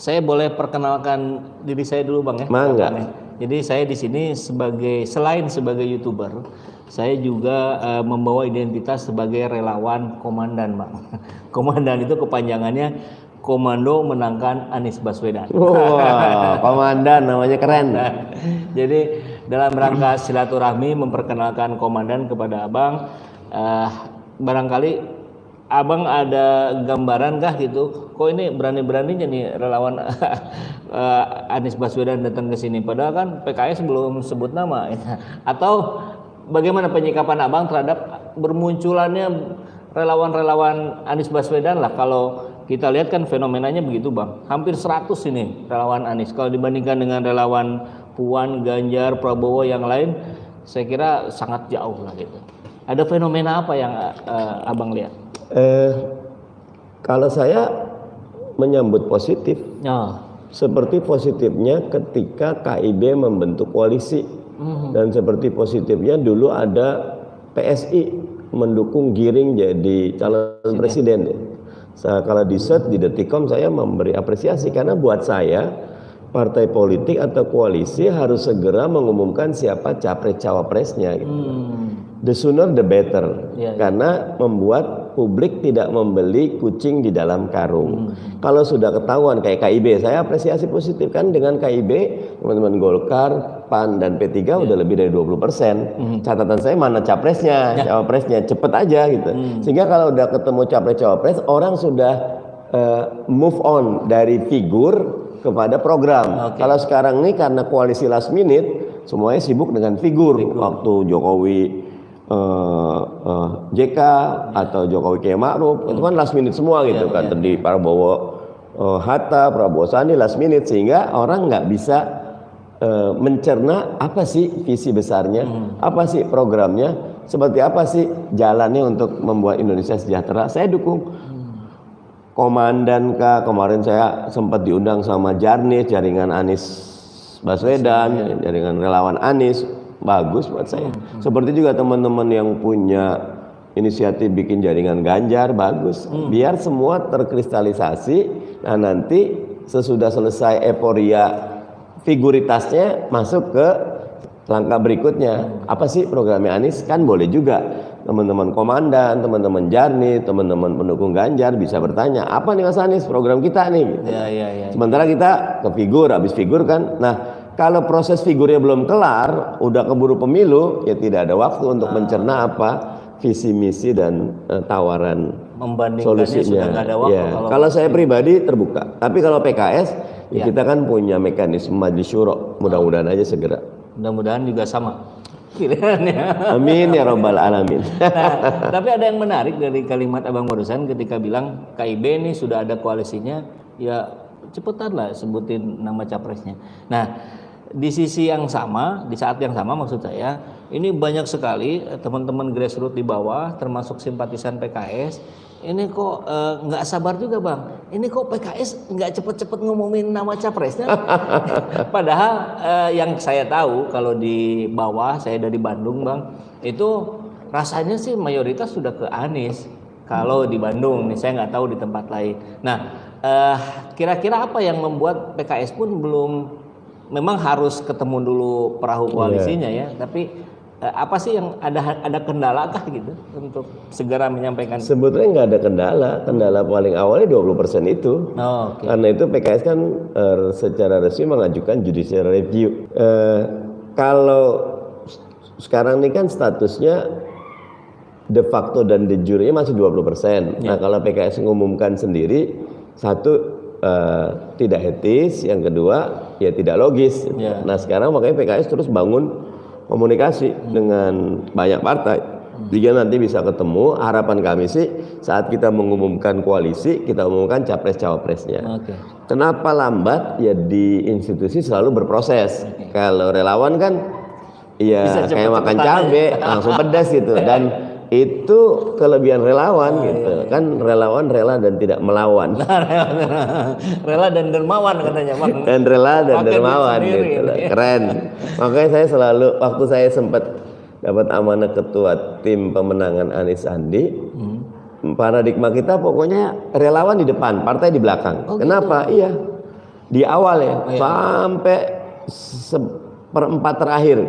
saya boleh perkenalkan diri saya dulu Bang ya. Mangga. Jadi saya di sini selain sebagai YouTuber, saya juga membawa identitas sebagai relawan komandan, Bang. Komandan itu kepanjangannya Komando Menangkan Anies Baswedan. Wah, komandan namanya keren. Jadi dalam rangka silaturahmi memperkenalkan komandan kepada Abang, barangkali Abang ada gambaran kah gitu? Kok ini berani-beraninya nih relawan Anies Baswedan datang ke sini? Padahal kan PKS belum sebut nama. Atau bagaimana penyikapan Abang terhadap bermunculannya relawan-relawan Anies Baswedan lah? Kalau kita lihat kan fenomenanya begitu Bang. Hampir 100 ini relawan Anies. Kalau dibandingkan dengan relawan Puan, Ganjar, Prabowo yang lain, saya kira sangat jauh lah gitu. Ada fenomena apa yang Abang lihat? Kalau saya menyambut positif, seperti positifnya ketika KIB membentuk koalisi, dan seperti positifnya dulu ada PSI mendukung Giring jadi calon presiden. Kalau di search di Detikcom saya memberi apresiasi karena buat saya partai politik atau koalisi harus segera mengumumkan siapa capres cawapresnya. Gitu. The sooner the better, karena membuat publik tidak membeli kucing di dalam karung. Kalau sudah ketahuan kayak KIB, saya apresiasi positif kan dengan KIB, teman-teman Golkar, PAN dan P3 udah lebih dari 20%. Catatan saya mana capresnya, cawapresnya, cepet aja gitu. Sehingga kalau udah ketemu capres-cawapres, orang sudah move on dari figur kepada program. Kalau sekarang ini karena koalisi last minute, semuanya sibuk dengan figur. Waktu Jokowi JK atau Jokowi Kiai Ma'ruf itu kan last minute semua gitu kan. Tadi Prabowo Hatta, Prabowo Sandi last minute, sehingga orang nggak bisa mencerna apa sih visi besarnya, apa sih programnya, seperti apa sih jalannya untuk membuat Indonesia sejahtera. Saya dukung komandan kemarin saya sempat diundang sama Jarnis, jaringan Anies Baswedan, jaringan relawan Anies. Bagus buat saya. Seperti juga teman-teman yang punya inisiatif bikin jaringan Ganjar, bagus. Biar semua terkristalisasi. Nah nanti sesudah selesai euforia figuritasnya masuk ke langkah berikutnya. Apa sih programnya Anies? Kan boleh juga teman-teman komandan, teman-teman Jarni, teman-teman pendukung Ganjar bisa bertanya, apa nih Mas Anies program kita nih? Gitu. Sementara kita ke figur, habis figur kan. Nah kalau proses figurnya belum kelar, udah keburu pemilu, ya tidak ada waktu untuk mencerna apa visi misi dan tawaran solusinya. Sudah gak ada waktu. Kalau saya pribadi terbuka, tapi kalau PKS ya kita kan punya mekanisme majelis syuro, mudah-mudahan aja segera. Mudah-mudahan juga sama pilihannya. Amin ya robbal alamin. Nah, tapi ada yang menarik dari kalimat Abang barusan ketika bilang KIB ini sudah ada koalisinya, ya cepetan lah sebutin nama capresnya. Nah di sisi yang sama, di saat yang sama maksud saya, ini banyak sekali teman-teman grassroots di bawah, termasuk simpatisan PKS, ini kok nggak sabar juga Bang, ini kok PKS nggak cepet-cepet ngumumin nama capresnya. Padahal yang saya tahu kalau di bawah, saya dari Bandung Bang, itu rasanya sih mayoritas sudah ke Anies. Kalau di Bandung nih, saya nggak tahu di tempat lain. Nah kira-kira apa yang membuat PKS pun belum, memang harus ketemu dulu perahu koalisinya ya, tapi apa sih yang ada kendala kah gitu untuk segera menyampaikan? Sebetulnya nggak ada kendala paling awalnya 20% itu. Karena itu PKS kan secara resmi mengajukan judicial review. Kalau sekarang ini kan statusnya de facto dan de jure masih 20%. Nah kalau PKS mengumumkan sendiri, satu tidak etis, yang kedua ya tidak logis. Nah sekarang makanya PKS terus bangun komunikasi dengan banyak partai, jika nanti bisa ketemu. Harapan kami sih saat kita mengumumkan koalisi, kita umumkan capres cawapresnya. Kenapa lambat? Ya di institusi selalu berproses. Kalau relawan kan ya kayak makan cabai langsung pedas gitu. Dan itu kelebihan relawan gitu kan, relawan rela dan tidak melawan. Rela dan dermawan katanya Bang. Dan rela dan dermawan gitu. Keren. Makanya saya selalu, waktu saya sempat dapat amanah ketua tim pemenangan Anies Sandi, paradigma kita pokoknya relawan di depan, partai di belakang. Kenapa? Gitu. Iya. di awal ya, sampai seperempat terakhir.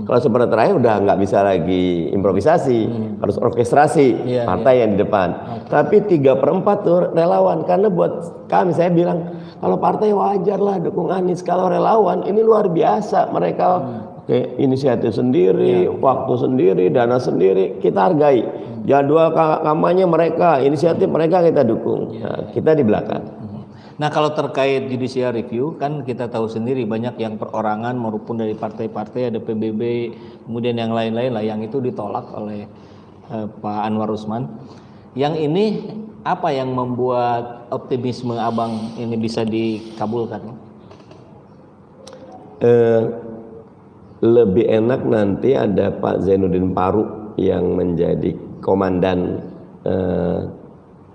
Kalau seperempat terakhir udah nggak bisa lagi improvisasi, harus orkestrasi partai yang di depan. Tapi 3/4 tuh relawan, karena buat kami saya bilang kalau partai wajar lah dukung Anies, kalau relawan ini luar biasa, mereka inisiatif sendiri, waktu sendiri, dana sendiri, kita hargai. Jadwal kampanye mereka, inisiatif mereka kita dukung. Nah, kita di belakang. Nah, kalau terkait judicial review kan kita tahu sendiri banyak yang perorangan maupun dari partai-partai, ada PBB, kemudian yang lain-lain lah yang itu ditolak oleh Pak Anwar Usman. Yang ini apa yang membuat optimisme Abang ini bisa dikabulkan? Lebih enak nanti ada Pak Zainuddin Paru yang menjadi komandan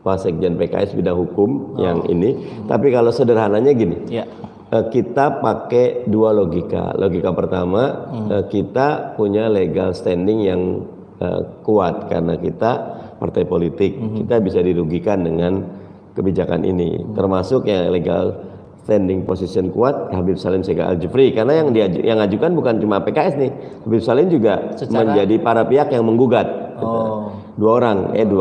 Wasekjen PKS bidang hukum yang ini. Tapi kalau sederhananya gini, kita pakai dua logika. Logika pertama, kita punya legal standing yang kuat karena kita partai politik. Kita bisa dirugikan dengan kebijakan ini, termasuk yang legal standing position kuat Habib Salim Segaf Al-Jufri, karena yang ngajukan bukan cuma PKS nih, Habib Salim juga menjadi para pihak yang menggugat. Dua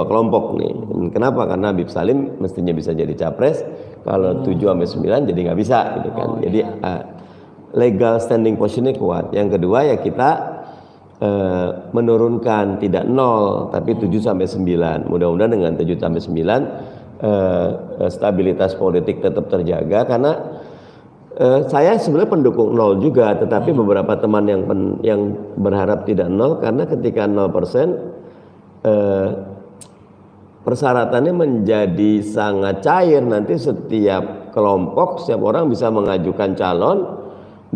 kelompok nih. Kenapa? Karena Habib Salim mestinya bisa jadi capres, kalau 7-9 jadi nggak bisa gitu kan. Jadi legal standing positionnya kuat. Yang kedua ya kita menurunkan tidak 0 tapi 7-9. Mudah-mudahan dengan 7-9 stabilitas politik tetap terjaga, karena saya sebenarnya pendukung 0 juga, tetapi beberapa teman yang berharap tidak 0, karena ketika 0% persyaratannya menjadi sangat cair. Nanti setiap kelompok, setiap orang bisa mengajukan calon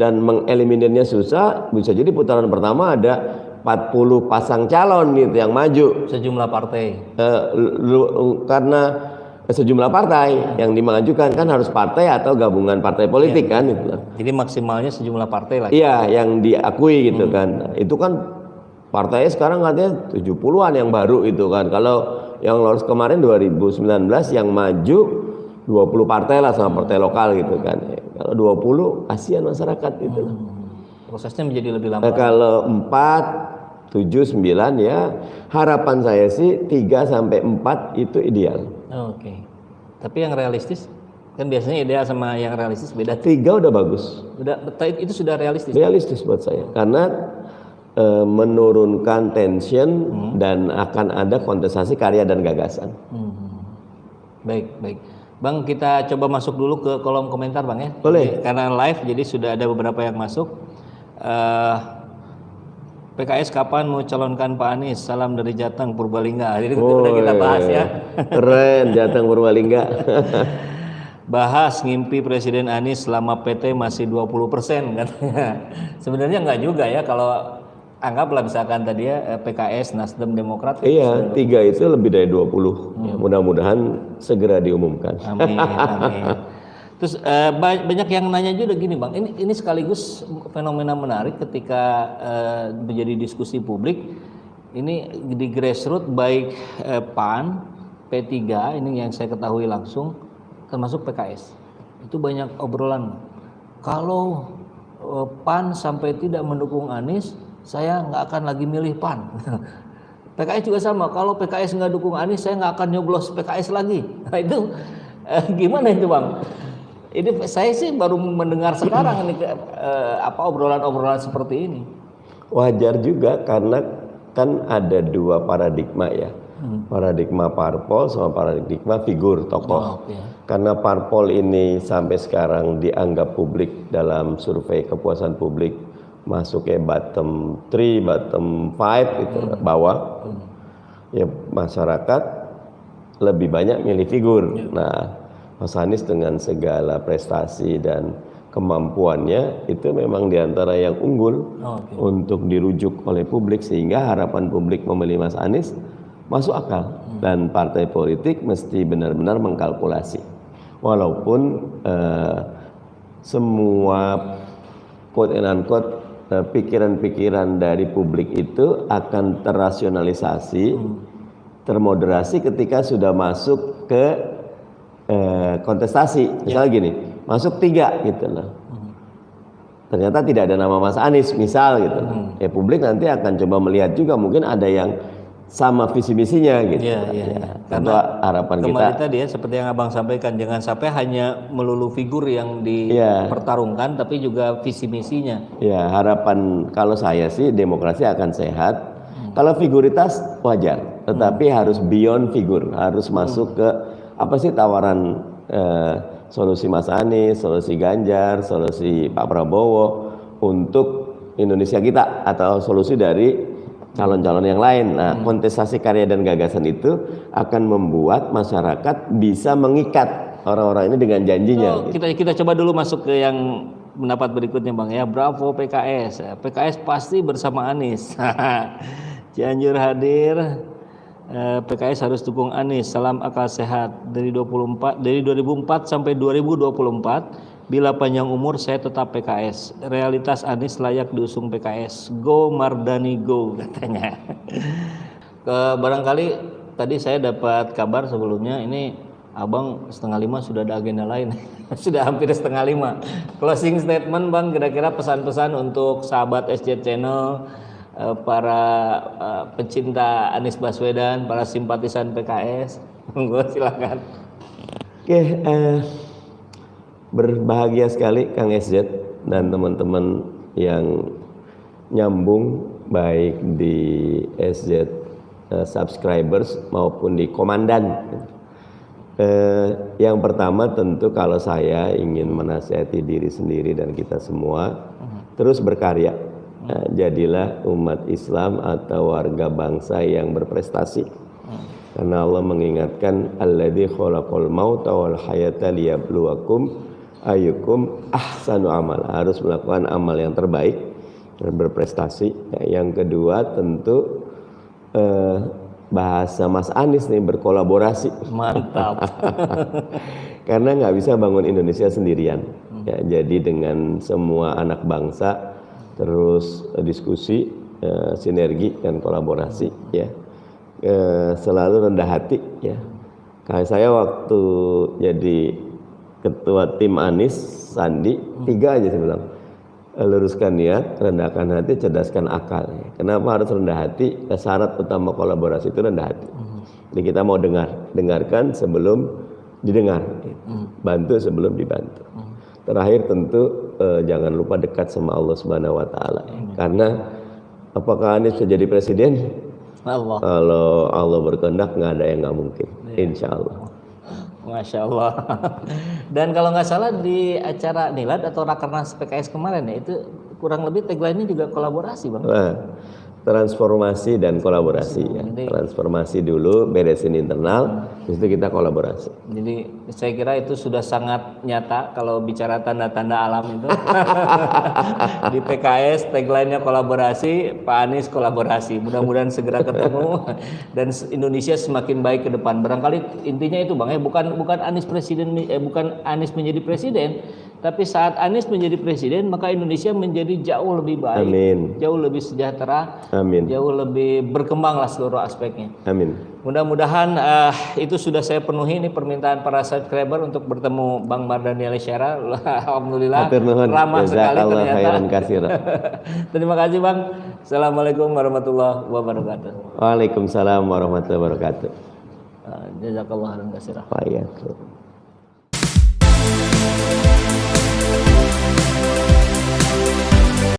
dan mengeliminirnya susah. Bisa jadi putaran pertama ada 40 pasang calon gitu yang maju. Sejumlah partai. Karena sejumlah partai yang dimajukan kan harus partai atau gabungan partai politik kan gitu. Jadi maksimalnya sejumlah partai lagi. Iya, yang diakui gitu kan. Itu kan partainya sekarang katanya 70-an yang baru itu kan. Kalau yang lolos kemarin 2019 yang maju 20 partai lah sama partai lokal gitu kan. Kalau 20 kasihan masyarakat gitu. Prosesnya menjadi lebih lambat. Kalau 4, 7, 9 ya harapan saya sih 3-4 itu ideal. Oke. Tapi yang realistis kan biasanya ideal sama yang realistis beda. 3 udah bagus. Itu sudah realistis. Realistis buat saya karena menurunkan tension dan akan ada kontestasi karya dan gagasan. Baik. Bang, kita coba masuk dulu ke kolom komentar Bang ya. Boleh. Karena live jadi sudah ada beberapa yang masuk. PKS kapan mau calonkan Pak Anies? Salam dari Jateng Purbalingga. Jadi udah kita bahas ya. Keren, Jateng Purbalingga. Bahas ngimpi Presiden Anies selama PT masih 20% katanya. Sebenarnya enggak juga ya, kalau anggaplah misalkan tadi ya PKS, Nasdem, Demokrat. Iya, 3 itu lebih dari 20. Mudah-mudahan segera diumumkan. Amin. Terus banyak yang nanya juga gini Bang, ini sekaligus fenomena menarik ketika menjadi diskusi publik. Ini di grassroots baik PAN, P3 ini yang saya ketahui langsung, termasuk PKS. Itu banyak obrolan. Kalau PAN sampai tidak mendukung Anies, saya nggak akan lagi milih PAN. PKS juga sama. Kalau PKS nggak dukung Anies, saya nggak akan nyoblos PKS lagi. Nah itu gimana itu Bang? Ini saya sih baru mendengar sekarang ini obrolan-obrolan seperti ini. Wajar juga karena kan ada 2 paradigma ya. Paradigma parpol sama paradigma figur tokoh. Karena parpol ini sampai sekarang dianggap publik dalam survei kepuasan publik masuk ke bottom 3, bottom 5 itu bawah. Ya masyarakat lebih banyak milih figur. Nah, Mas Anies dengan segala prestasi dan kemampuannya itu memang diantara yang unggul untuk dirujuk oleh publik, sehingga harapan publik memilih Mas Anies masuk akal. Dan partai politik mesti benar-benar mengkalkulasi. Walaupun semua quote and unquote pikiran-pikiran dari publik itu akan terrasionalisasi, termoderasi ketika sudah masuk ke kontestasi. Misalnya gini, masuk 3 gitu loh. Ternyata tidak ada nama Mas Anies misal gitu. Ya publik nanti akan coba melihat juga, mungkin ada yang sama visi misinya gitu. Iya. Tentu harapan kita Kembali tadi ya, seperti yang Abang sampaikan, jangan sampai hanya melulu figur yang dipertarungkan, tapi juga visi misinya. Ya, harapan kalau saya sih demokrasi akan sehat. Kalau figuritas wajar, tetapi harus beyond figur, harus masuk ke apa sih tawaran solusi Mas Anies, solusi Ganjar, solusi Pak Prabowo untuk Indonesia kita, atau solusi dari calon-calon yang lain. Nah, kontestasi karya dan gagasan itu akan membuat masyarakat bisa mengikat orang-orang ini dengan janjinya. Kita coba dulu masuk ke yang pendapat berikutnya Bang ya. Bravo PKS. PKS pasti bersama Anies. Cianjur hadir. PKS harus dukung Anies. Salam akal sehat. Dari 2004 sampai 2024, bila panjang umur saya tetap PKS. Realitas Anies layak diusung PKS. Go Mardani go, katanya. Barangkali tadi saya dapat kabar sebelumnya, ini Abang 4:30 sudah ada agenda lain. Sudah hampir 4:30. Closing statement Bang, kira-kira pesan-pesan untuk sahabat SJ Channel, para pecinta Anies Baswedan, para simpatisan PKS. Monggo silakan. Oke, berbahagia sekali Kang SZ dan teman-teman yang nyambung baik di SZ subscribers maupun di komandan. Yang pertama tentu kalau saya ingin menasihati diri sendiri dan kita semua, terus berkarya. Jadilah umat Islam atau warga bangsa yang berprestasi. Karena Allah mengingatkan alladzi khalaqal mauta wal hayata liyabluwakum ayyukum ahsanu amal. Harus melakukan amal yang terbaik dan berprestasi. Yang kedua tentu bahasa Mas Anies nih, berkolaborasi. Mantap. Karena nggak bisa bangun Indonesia sendirian. Ya, jadi dengan semua anak bangsa terus diskusi, sinergi dan kolaborasi ya. Selalu rendah hati ya. Kayak saya waktu jadi ketua tim Anies Sandi, 3 aja saya bilang. Luruskan niat, rendahkan hati, cerdaskan akal. Kenapa harus rendah hati? Syarat utama kolaborasi itu rendah hati. Jadi kita mau dengarkan sebelum didengar, bantu sebelum dibantu. Terakhir tentu jangan lupa dekat sama Allah Subhanahu Wa Taala. Karena apakah Anies bisa jadi presiden? Allah. Kalau Allah berkehendak nggak ada yang nggak mungkin. Insya Allah. Masya Allah. Dan kalau nggak salah di acara Nilad atau Rakernas PKS kemarin ya, itu kurang lebih tagline-nya juga kolaborasi Bang. Nah, transformasi dan kolaborasi ya. Transformasi dulu, beresin internal, habis itu kita kolaborasi. Jadi saya kira itu sudah sangat nyata kalau bicara tanda-tanda alam itu. Di PKS tagline-nya kolaborasi, Pak Anies kolaborasi. Mudah-mudahan segera ketemu dan Indonesia semakin baik ke depan. Barangkali intinya itu Bang ya, bukan Anies presiden, bukan Anies menjadi presiden, tapi saat Anies menjadi presiden maka Indonesia menjadi jauh lebih baik. Amin. Jauh lebih sejahtera. Amin. Jauh lebih berkembanglah seluruh aspeknya. Amin. Mudah-mudahan itu sudah saya penuhi ini permintaan para subscriber untuk bertemu Bang Mardani Alisera. Alhamdulillah ramah sekali ternyata. Terima kasih Bang. Assalamualaikum warahmatullahi wabarakatuh. Waalaikumsalam warahmatullahi wabarakatuh. Jazakallah khairan katsira.